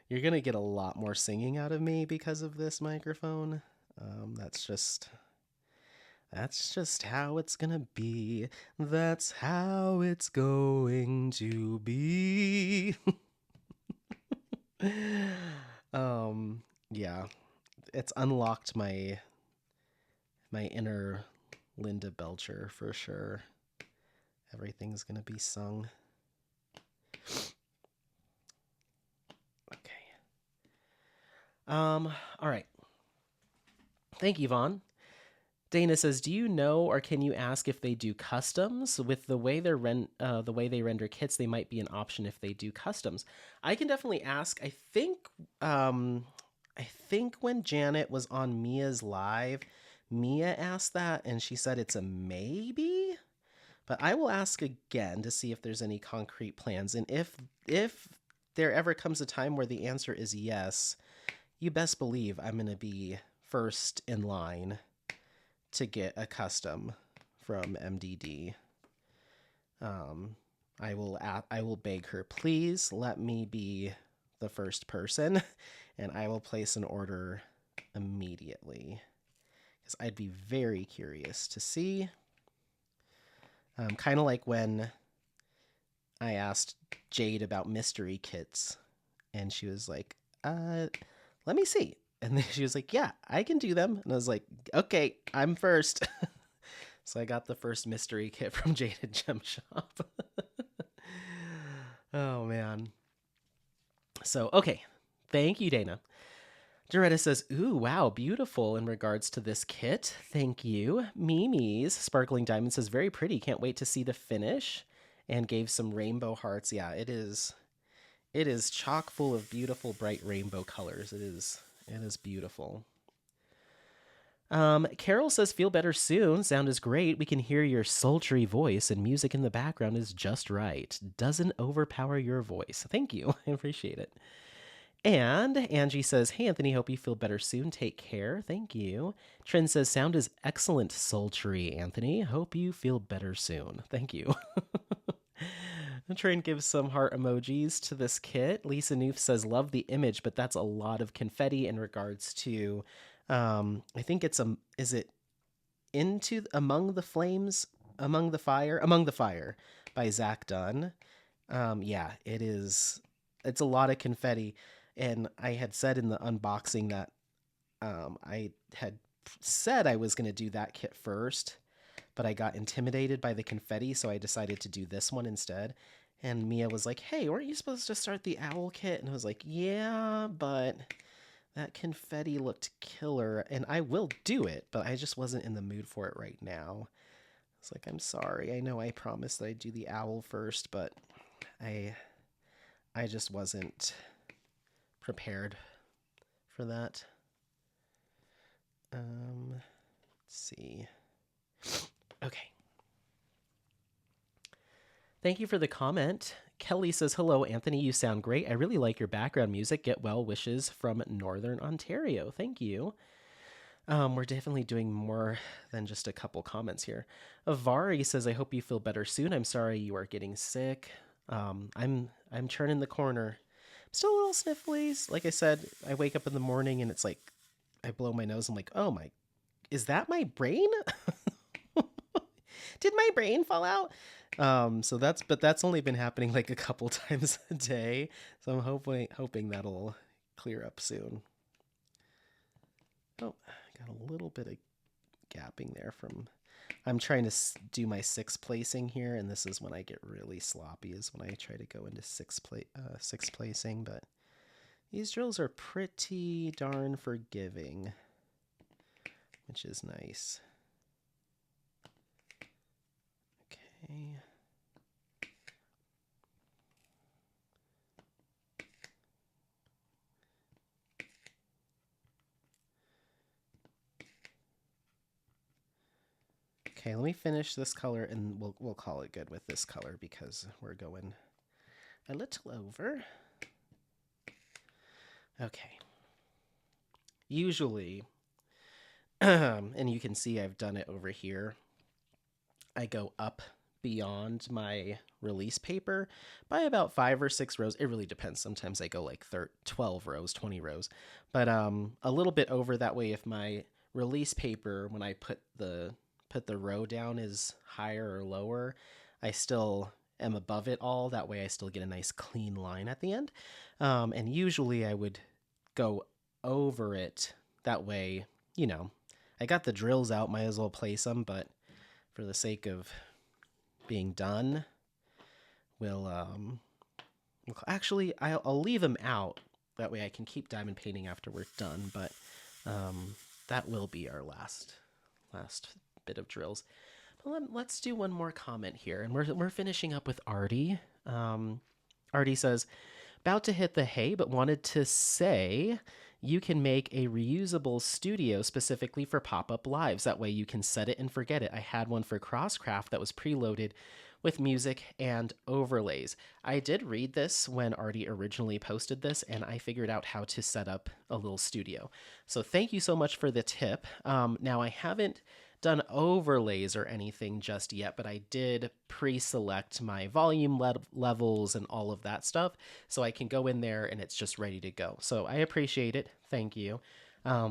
You're going to get a lot more singing out of me because of this microphone. That's just how it's going to be. That's how it's going to be. Yeah. It's unlocked my inner Linda Belcher for sure. Everything's going to be sung. Okay. All right. Thank you, Vaughn. Dana says, "Do you know or can you ask if they do customs? With the way they render kits, they might be an option if they do customs." I can definitely ask. I think when Janet was on Mia's live, Mia asked that and she said it's a maybe. But I will ask again to see if there's any concrete plans. And if there ever comes a time where the answer is yes, you best believe I'm going to be first in line to get a custom from MDD. I will beg her, please let me be the first person, and I will place an order immediately, because I'd be very curious to see. Kind of like when I asked Jade about mystery kits, and she was like, let me see. And then she was like, yeah, I can do them. And I was like, okay, I'm first. So I got the first mystery kit from Jaded Gem Shop. Oh, man. So, okay. Thank you, Dana. Doretta says, ooh, wow, beautiful in regards to this kit. Thank you. Mimi's Sparkling Diamond says, very pretty. Can't wait to see the finish. And gave some rainbow hearts. Yeah, it is. It is chock full of beautiful, bright rainbow colors. It is beautiful. Carol says, feel better soon. Sound is great. We can hear your sultry voice, and music in the background is just right. Doesn't overpower your voice. Thank you. I appreciate it. And Angie says, hey, Anthony, hope you feel better soon. Take care. Thank you. Trin says, sound is excellent, sultry, Anthony. Hope you feel better soon. Thank you. Trin gives some heart emojis to this kit. Lisa Noof says, love the image, but that's a lot of confetti in regards to, I think it's, is it Into Among the Flames, Among the Fire by Zach Dunn. Yeah, it is. It's a lot of confetti. And I had said in the unboxing that I had said I was going to do that kit first, but I got intimidated by the confetti, so I decided to do this one instead. And Mia was like, hey, weren't you supposed to start the owl kit? And I was like, yeah, but that confetti looked killer, and I will do it, but I just wasn't in the mood for it right now. It's like, I'm sorry. I know I promised that I'd do the owl first, but I just wasn't prepared for that. Let's see. Okay. Thank you for the comment. Kelly says, hello, Anthony. You sound great. I really like your background music. Get well wishes from Northern Ontario. Thank you. We're definitely doing more than just a couple comments here. Avari says, I hope you feel better soon. I'm sorry you are getting sick. I'm turning the corner. I'm still a little sniffly. Like I said, I wake up in the morning and it's like I blow my nose. I'm like, oh my, is that my brain? Did my brain fall out? So that's only been happening like a couple times a day. So I'm hoping that'll clear up soon. Oh, got a little bit of gapping there from, I'm trying to do my sixth placing here, and this is when I get really sloppy, is when I try to go into sixth placing, but these drills are pretty darn forgiving, which is nice. Okay. Okay, let me finish this color and we'll call it good with this color because we're going a little over. Okay. Usually, and you can see I've done it over here, I go up beyond my release paper by about 5 or 6 rows. It really depends. Sometimes I go like 12 rows, 20 rows, but a little bit over that way. If my release paper, when I put the row down, is higher or lower, I still am above it all. That way I still get a nice clean line at the end. And usually I would go over it. That way, you know, I got the drills out, might as well place them, but for the sake of being done, we'll actually, I'll leave them out. That way I can keep diamond painting after we're done, but that will be our last bit of drills. But let's do one more comment here, and we're finishing up with Artie. Artie says, about to hit the hay, but wanted to say you can make a reusable studio specifically for pop-up lives. That way you can set it and forget it. I had one for Crosscraft that was preloaded with music and overlays. I did read this when Artie originally posted this, and I figured out how to set up a little studio. So thank you so much for the tip. Now, I haven't done overlays or anything just yet, but I did pre-select my volume levels and all of that stuff, so I can go in there and it's just ready to go. So I appreciate it. Thank you. I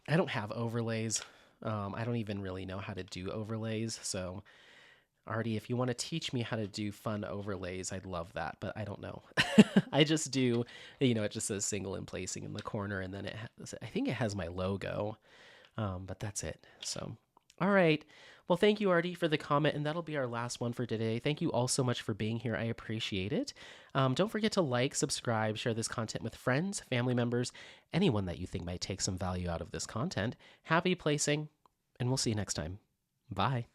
don't have overlays. I don't even really know how to do overlays, so Artie, if you want to teach me how to do fun overlays, I'd love that, but I don't know. I just do, it just says single emplacing in the corner, and then I think it has my logo, but that's it. So, all right. Well, thank you, Artie, for the comment, and that'll be our last one for today. Thank you all so much for being here. I appreciate it. Don't forget to like, subscribe, share this content with friends, family members, anyone that you think might take some value out of this content. Happy placing, and we'll see you next time. Bye.